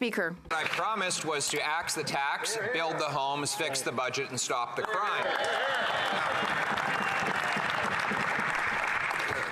Speaker. What I promised was to axe the tax, build the homes, fix the budget, and stop the crime.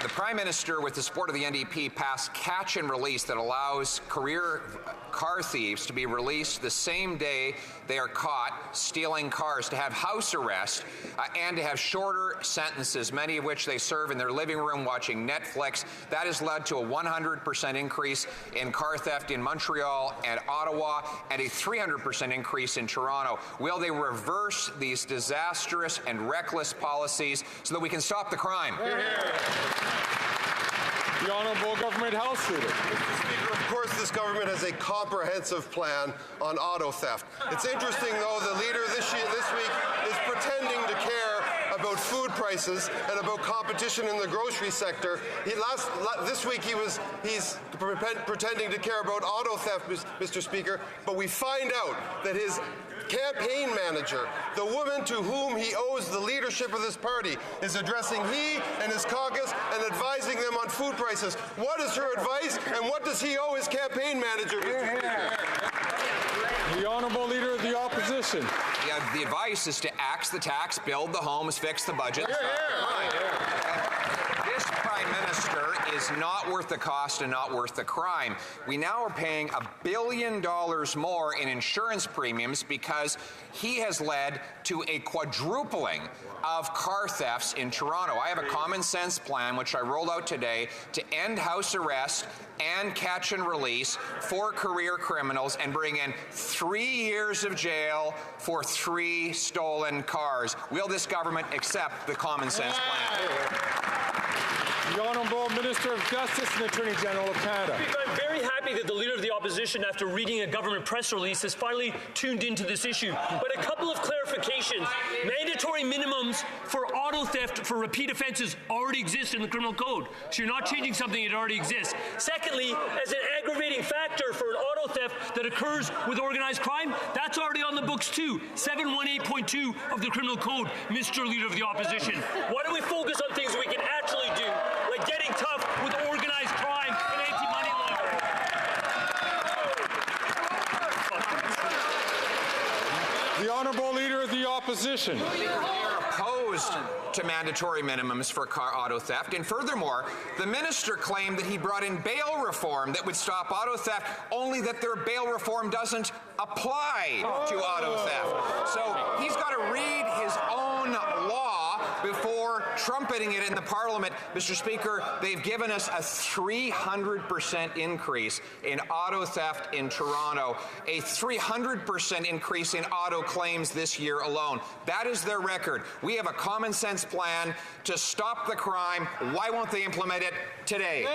The Prime Minister, with the support of the NDP, passed catch and release that allows career car thieves to be released the same day they are caught stealing cars, to have house arrest, and to have shorter sentences, many of which they serve in their living room watching Netflix. That has led to a 100% increase in car theft in Montreal and Ottawa, and a 300% increase in Toronto. Will they reverse these disastrous and reckless policies so that we can stop the crime? The Honourable Government House Leader. Mr. Speaker, of course this government has a comprehensive plan on auto theft. It's interesting, though, the leader this week is pretending to care about food prices and about competition in the grocery sector. This week he's pretending to care about auto theft, Mr. Speaker, but we find out that his campaign manager, the woman to whom he owes the leadership of this party, is addressing he and his caucus and advising them on food prices. What is her advice, and what does he owe his campaign manager, Mr. Speaker? The Honourable Leader of the Opposition. Yeah, the advice is to axe the tax, build the homes, fix the budget, and stop the crime. This Prime Minister is not worth the cost and not worth the crime. We now are paying $1 billion more in insurance premiums because he has led to a quadrupling of car thefts in Toronto. I have a common sense plan, which I rolled out today, to end house arrest and catch and release for career criminals and bring in 3 years of jail for 3 stolen cars. Will this government accept the common sense plan? The Honourable Minister of Justice and Attorney General of Canada. Speaker, I'm very happy that the Leader of the Opposition, after reading a government press release, has finally tuned into this issue. But a couple of clarifications. Mandatory minimums for auto theft for repeat offences already exist in the criminal code. So you're not changing something that already exists. Secondly, as an aggravating factor for an auto theft that occurs with organised crime, that's already on the books too. 718.2 of the criminal code, Mr. Leader of the Opposition. Why don't we focus on things we can actually do, like getting tough with organised crime and anti-money laundering? The Honourable Leader of the Opposition. They are opposed to mandatory minimums for car auto theft, and furthermore, the minister claimed that he brought in bail reform that would stop auto theft, only that their bail reform doesn't apply to auto theft. So he's got to read his own law before trumpeting it in the Parliament. Mr. Speaker, they've given us a 300% increase in auto theft in Toronto, a 300% increase in auto claims this year alone. That is their record. We have a common sense plan to stop the crime. Why won't they implement it today?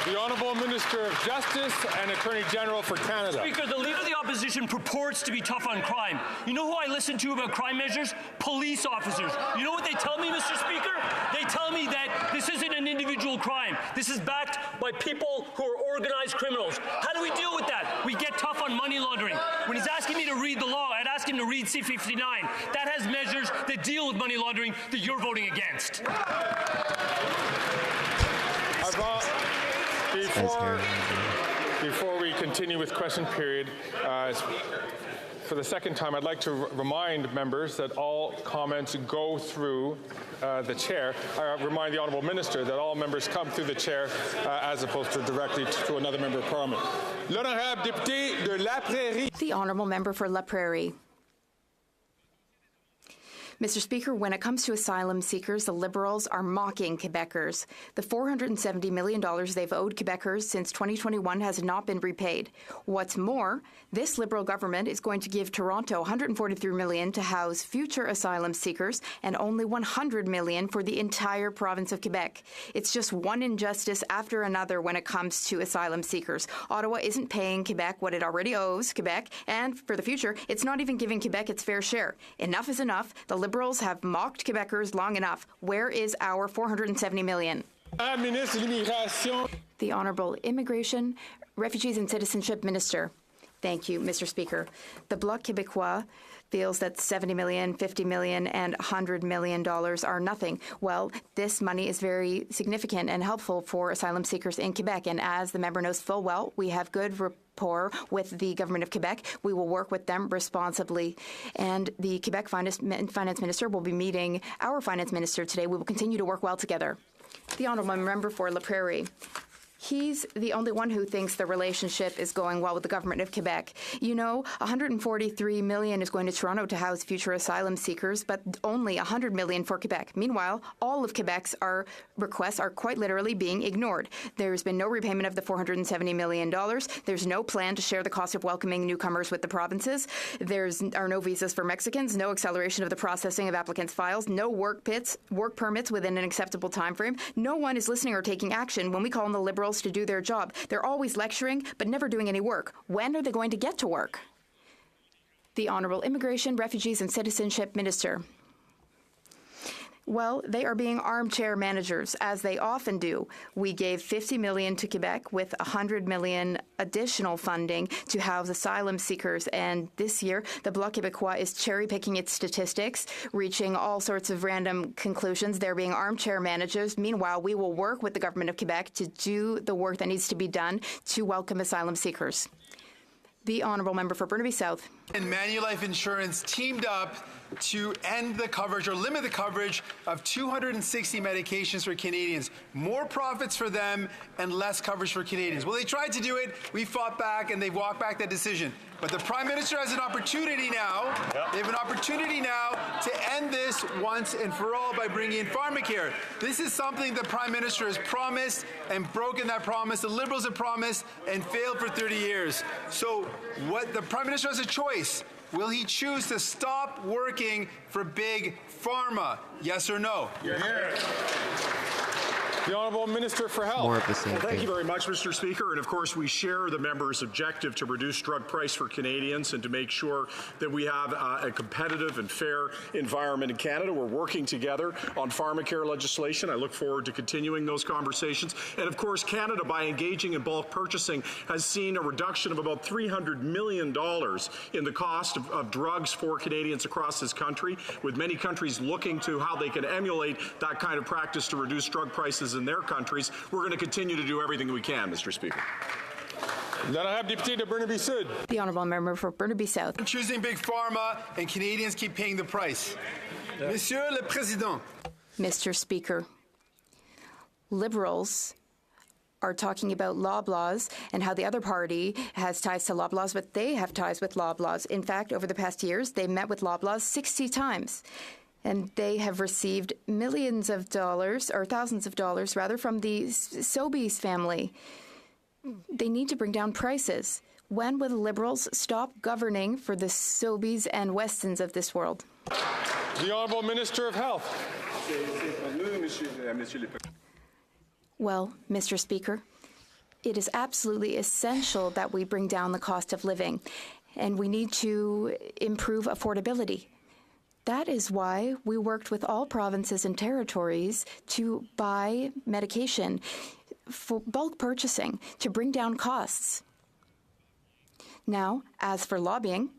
The Honourable Minister of Justice and Attorney General for Canada. Speaker, the Leader of the Opposition purports to be tough on crime. You know who I listen to about crime measures? Police officers. You know what they tell me, Mr. Speaker? They tell me that this isn't an individual crime. This is backed by people who are organised criminals. How do we deal with that? We get tough on money laundering. When he's asking me to read the law, I'd ask him to read C-59. That has measures that deal with money laundering that you're voting against. Before we continue with question period, for the second time, I'd like to remind members that all comments go through the chair. I remind the Honourable Minister that all members come through the chair as opposed to directly to another member of Parliament. L'honorable député de La Prairie. The Honourable Member for La Prairie. Mr. Speaker, when it comes to asylum seekers, the Liberals are mocking Quebecers. The $470 million they've owed Quebecers since 2021 has not been repaid. What's more, this Liberal government is going to give Toronto $143 million to house future asylum seekers and only $100 million for the entire province of Quebec. It's just one injustice after another when it comes to asylum seekers. Ottawa isn't paying Quebec what it already owes Quebec, and for the future, it's not even giving Quebec its fair share. Enough is enough. The Liberals have mocked Quebecers long enough. Where is our $470 million? Ministre de l'Immigration. The Honourable Immigration, Refugees and Citizenship Minister. Thank you, Mr. Speaker. The Bloc Québécois feels that $70 million, $50 million, and $100 million are nothing. Well, this money is very significant and helpful for asylum seekers in Quebec. And as the member knows full well, we have good rapport with the Government of Quebec. We will work with them responsibly. And the Quebec Finance Minister will be meeting our Finance Minister today. We will continue to work well together. The Honourable Member for La Prairie. He's the only one who thinks the relationship is going well with the Government of Quebec. You know, $143 million is going to Toronto to house future asylum seekers, but only $100 million for Quebec. Meanwhile, all of Quebec's requests are quite literally being ignored. There's been no repayment of the $470 million. There's no plan to share the cost of welcoming newcomers with the provinces. There are no visas for Mexicans, no acceleration of the processing of applicants' files, no work permits within an acceptable time frame. No one is listening or taking action when we call on the Liberals to do their job. They're always lecturing, but never doing any work. When are they going to get to work? The Honourable Immigration, Refugees and Citizenship Minister. Well, they are being armchair managers, as they often do. We gave $50 million to Quebec with $100 million additional funding to house asylum seekers. And this year, the Bloc Québécois is cherry-picking its statistics, reaching all sorts of random conclusions. They're being armchair managers. Meanwhile, we will work with the Government of Quebec to do the work that needs to be done to welcome asylum seekers. The Honourable Member for Burnaby South. And Manulife Insurance teamed up to end the coverage or limit the coverage of 260 medications for Canadians. More profits for them and less coverage for Canadians. Well, they tried to do it. We fought back and they walked back that decision. But the Prime Minister has an opportunity now. They have an opportunity now to end this once and for all by bringing in pharmacare. This is something the Prime Minister has promised and broken that promise. The Liberals have promised and failed for 30 years. So what the Prime Minister has a choice. Will he choose to stop working for big pharma? Yes or no? You're here. The Honourable Minister for Health. More of the same Thank you very much, Mr. Speaker. And of course, we share the member's objective to reduce drug price for Canadians and to make sure that we have a competitive and fair environment in Canada. We're working together on pharmacare legislation. I look forward to continuing those conversations. And of course, Canada, by engaging in bulk purchasing, has seen a reduction of about $300 million in the cost of drugs for Canadians across this country, with many countries looking to how they can emulate that kind of practice to reduce drug prices in their countries. We're going to continue to do everything we can, Mr. Speaker. Then I have Deputy de Burnaby Sud. The Honourable Member for Burnaby South. I'm choosing big pharma and Canadians keep paying the price. Monsieur le Président. Mr. Speaker, Liberals are talking about Loblaws and how the other party has ties to Loblaws, but they have ties with Loblaws. In fact, over the past years, they met with Loblaws 60 times. And they have received millions of dollars, or thousands of dollars, rather, from the Sobeys family. They need to bring down prices. When will the Liberals stop governing for the Sobeys and Westons of this world? The Honourable Minister of Health. Well, Mr. Speaker, it is absolutely essential that we bring down the cost of living, and we need to improve affordability. That is why we worked with all provinces and territories to buy medication for bulk purchasing to bring down costs. Now, as for lobbying,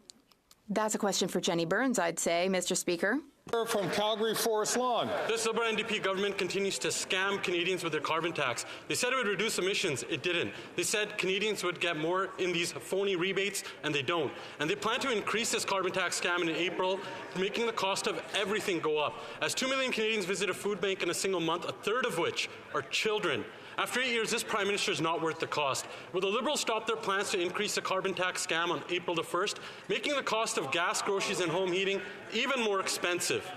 that's a question for Jenny Burns, I'd say, Mr. Speaker. From Calgary Forest Lawn. This Liberal-NDP government continues to scam Canadians with their carbon tax. They said it would reduce emissions. It didn't. They said Canadians would get more in these phony rebates, and they don't. And they plan to increase this carbon tax scam in April, making the cost of everything go up. As 2 million Canadians visit a food bank in a single month, a third of which are children. After 8 years, this Prime Minister is not worth the cost. Will the Liberals stop their plans to increase the carbon tax scam on April the 1st, making the cost of gas, groceries and home heating even more expensive?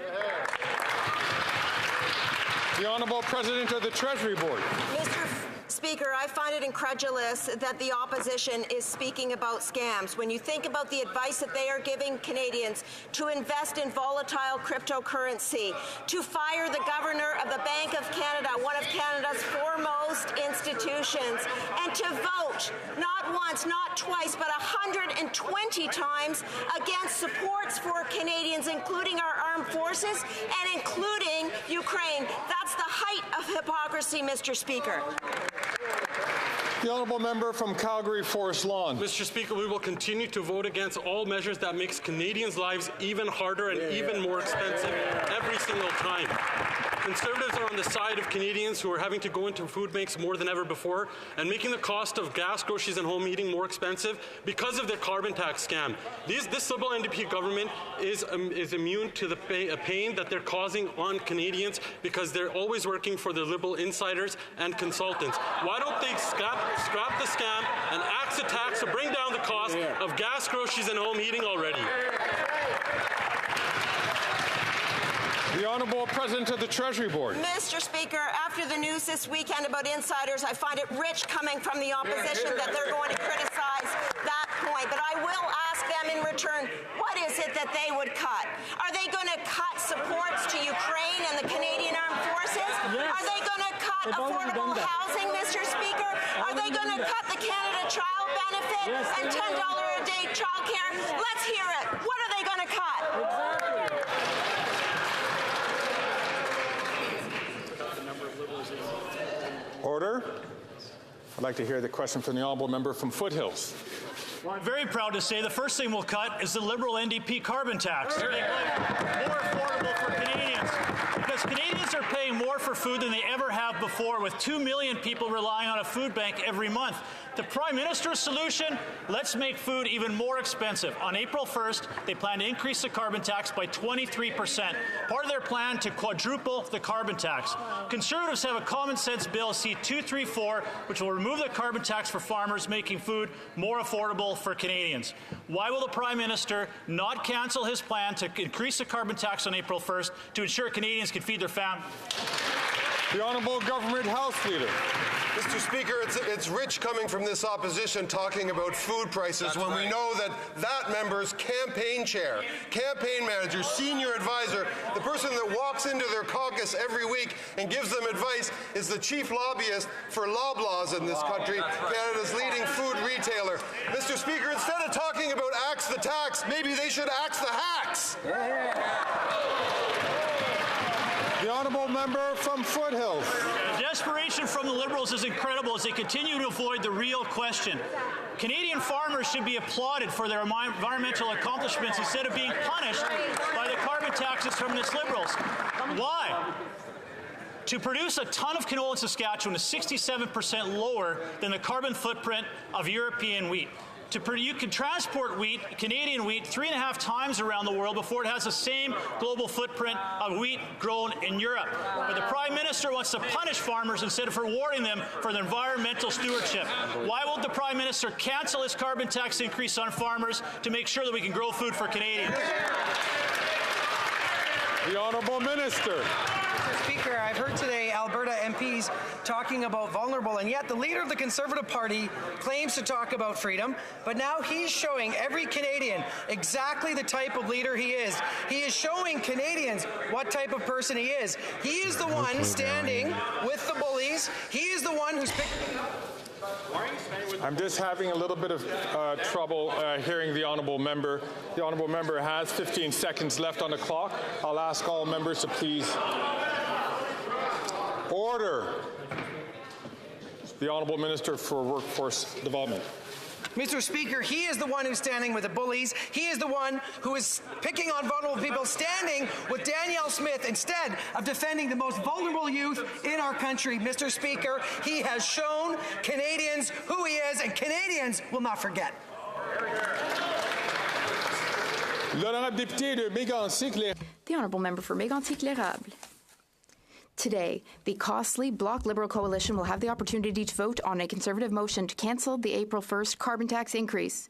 The Honourable President of the Treasury Board. Mr. Speaker, I find it incredulous that the opposition is speaking about scams. When you think about the advice that they are giving Canadians to invest in volatile cryptocurrency, to fire the Governor of the Bank of Canada, one of Canada's foremost institutions, and to vote not once, not twice, but 120 times against supports for Canadians, including our armed forces and including Ukraine. That's the height of hypocrisy, Mr. Speaker. The honourable member from Calgary Forest Lawn. Mr. Speaker, we will continue to vote against all measures that makes Canadians' lives even harder and even more expensive every single time. Conservatives are on the side of Canadians who are having to go into food banks more than ever before and making the cost of gas, groceries and home heating more expensive because of their carbon tax scam. This Liberal-NDP government is immune to the pain that they're causing on Canadians because they're always working for the Liberal insiders and consultants. Why don't they scrap the scam and axe the tax to bring down the cost of gas, groceries and home heating already? The Honourable President of the Treasury Board. Mr. Speaker, after the news this weekend about insiders, I find it rich coming from the opposition that they're going to criticize that point. But I will ask them in return, what is it that they would cut? Are they going to cut supports to Ukraine and the Canadian Armed Forces? Yes. Are they going to cut affordable housing, Mr. Speaker? Are they going to cut the Canada Child Benefit and $10 a day childcare? Let's hear it. What are they going to cut? Order. I'd like to hear the question from the honourable member from Foothills. Well, I'm very proud to say the first thing we'll cut is the Liberal-NDP carbon tax to make life more affordable for Canadians. Because Canadians are paying more for food than they ever have before, with 2 million people relying on a food bank every month. The Prime Minister's solution, let's make food even more expensive. On April 1st, they plan to increase the carbon tax by 23%, part of their plan to quadruple the carbon tax. Conservatives have a common sense bill, C-234, which will remove the carbon tax for farmers, making food more affordable for Canadians. Why will the Prime Minister not cancel his plan to increase the carbon tax on April 1st to ensure Canadians can feed their families? The Honourable Government House Leader. Mr. Speaker, it's rich coming from this opposition talking about food prices when we know that that member's campaign chair, campaign manager, senior advisor, the person that walks into their caucus every week and gives them advice is the chief lobbyist for Loblaws in this country, Canada's leading food retailer. Mr. Speaker, instead of talking about axe the tax, maybe they should axe the hacks. The honourable member from Foothills. The desperation from the Liberals is incredible as they continue to avoid the real question. Canadian farmers should be applauded for their environmental accomplishments instead of being punished by the carbon taxes from these Liberals. Why? To produce a ton of canola in Saskatchewan is 67% lower than the carbon footprint of European wheat. You can transport wheat, Canadian wheat, 3.5 times around the world before it has the same global footprint of wheat grown in Europe. But the Prime Minister wants to punish farmers instead of rewarding them for their environmental stewardship. Why won't the Prime Minister cancel his carbon tax increase on farmers to make sure that we can grow food for Canadians? The Honourable Minister. Mr. Speaker, I've heard today Alberta MPs talking about vulnerable, and yet the leader of the Conservative Party claims to talk about freedom, but now he's showing every Canadian exactly the type of leader he is. He is showing Canadians what type of person he is. He is the one standing with the bullies. He is the one who's picking up. I'm just having a little bit of trouble hearing the honourable member. The honourable member has 15 seconds left on the clock. I'll ask all members to please order. The Honourable Minister for Workforce Development. Mr. Speaker, he is the one who's standing with the bullies. He is the one who is picking on vulnerable people, standing with Danielle Smith instead of defending the most vulnerable youth in our country. Mr. Speaker, he has shown Canadians who he is, and Canadians will not forget. The Honourable Member for Mégantic-L'Érable. Today, the costly Bloc Liberal coalition will have the opportunity to vote on a Conservative motion to cancel the April 1st carbon tax increase.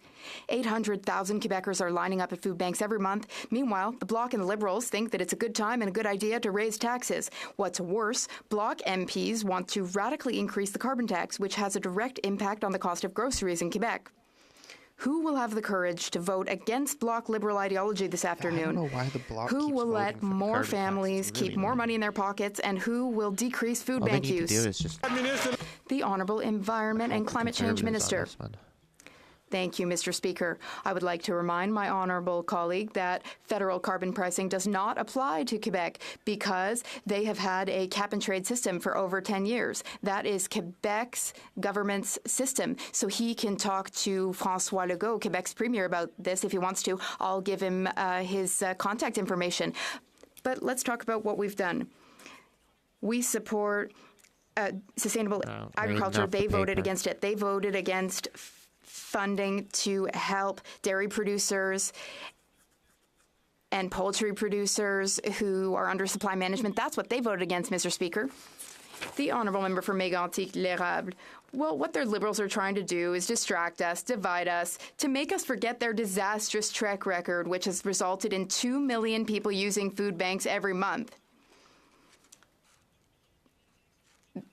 800,000 Quebecers are lining up at food banks every month. Meanwhile, the Bloc and the Liberals think that it's a good time and a good idea to raise taxes. What's worse, Bloc MPs want to radically increase the carbon tax, which has a direct impact on the cost of groceries in Quebec. Who will have the courage to vote against Bloc Liberal ideology this afternoon? I don't know why the Bloc who keeps will let more families really keep more money in their pockets, and who will decrease food bank use? To do is just the Honourable Environment and Climate Change Minister. Thank you, Mr. Speaker. I would like to remind my honourable colleague that federal carbon pricing does not apply to Quebec because they have had a cap-and-trade system for over 10 years. That is Quebec's government's system. So he can talk to François Legault, Quebec's premier, about this if he wants to. I'll give him his contact information. But let's talk about what we've done. We support sustainable agriculture. They voted against it. They voted against funding to help dairy producers and poultry producers who are under supply management. That's what they voted against, Mr. Speaker. The honourable member for Mégantic-L'Érable. Well, what their Liberals are trying to do is distract us, divide us, to make us forget their disastrous track record, which has resulted in 2 million people using food banks every month.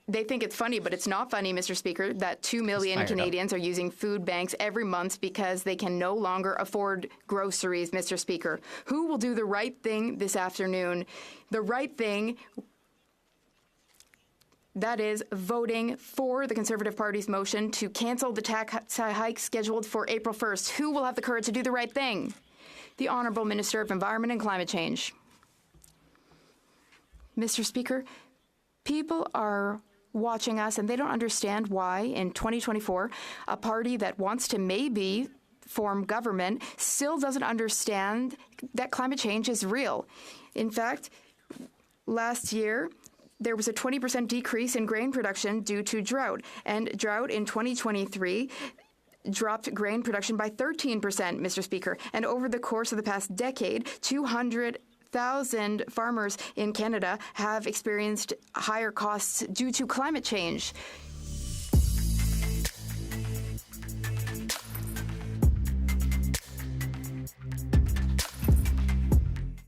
They think it's funny, but it's not funny, Mr. Speaker, that 2 million Canadians are using food banks every month because they can no longer afford groceries, Mr. Speaker. Who will do the right thing this afternoon? The right thing, that is voting for the Conservative Party's motion to cancel the tax hike scheduled for April 1st. Who will have the courage to do the right thing? The Honourable Minister of Environment and Climate Change. Mr. Speaker, people are watching us and they don't understand why in 2024 a party that wants to maybe form government still doesn't understand that climate change is real. In fact, last year there was a 20% decrease in grain production due to drought, and drought in 2023 dropped grain production by 13%, Mr. Speaker. And over the course of the past decade, 200,000 farmers in Canada have experienced higher costs due to climate change.